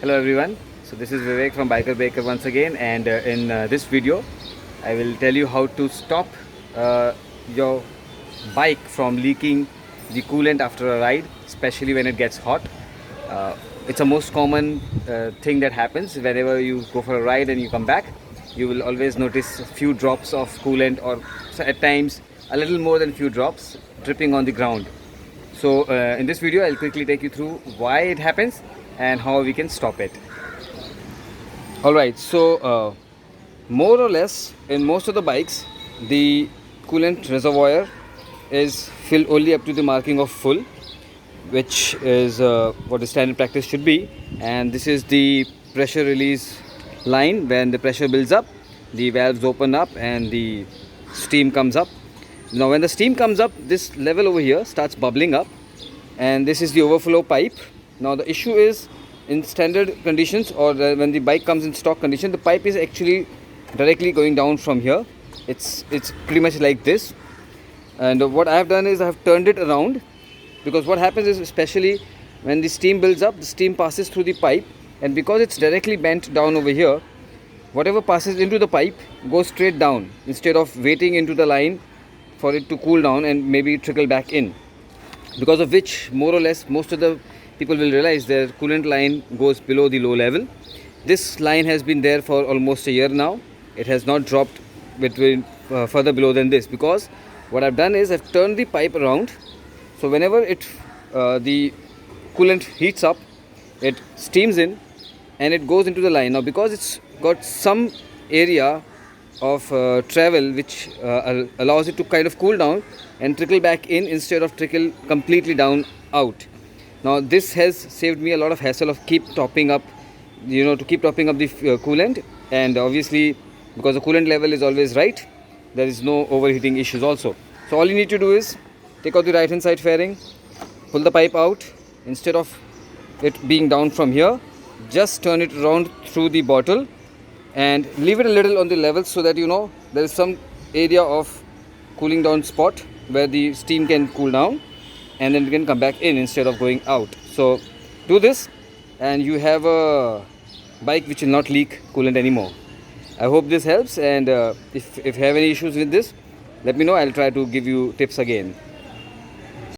Hello everyone. So this is Vivek from Biker Baker once again, and in this video I will tell you how to stop your bike from leaking the coolant after a ride, especially when it gets hot. Uh, it's a most common thing that happens whenever you go for a ride and you come back. You will always notice a few drops of coolant, or at times a little more than few drops dripping on the ground. So in this video I'll quickly take you through why it happens and how we can stop it. Alright, so more or less in most of the bikes the coolant reservoir is filled only up to the marking of full, which is what the standard practice should be, and this is the pressure release line. When the pressure builds up, the valves open up and the steam comes up. Now when the steam comes up, this level over here starts bubbling up, and this is the overflow pipe. Now the issue is, in standard conditions, or when the bike comes in stock condition, the pipe is actually directly going down from here. It's pretty much like this, and what I have done is I have turned it around, because what happens is, especially when the steam builds up, the steam passes through the pipe, and because it's directly bent down over here, whatever passes into the pipe goes straight down instead of waiting into the line for it to cool down and maybe trickle back in, because of which more or less most of the people will realize their coolant line goes below the low level. This line has been there for almost a year now. It has not dropped between further below than this, because what I've done is I've turned the pipe around, so whenever the coolant heats up, it steams in and it goes into the line. Now because it's got some area of travel which allows it to kind of cool down and trickle back in instead of trickle completely down out. Now this has saved me a lot of hassle of keep topping up the coolant, and obviously because the coolant level is always right, there is no overheating issues also. So all you need to do is take out the right hand side fairing, pull the pipe out. Instead of it being down from here, just turn it around through the bottle and leave it a little on the level, so that there is some area of cooling down spot where the steam can cool down, and then we can come back in instead of going out. So do this and you have a bike which will not leak coolant anymore. I hope this helps, and if you have any issues with this, let me know. I'll try to give you tips again.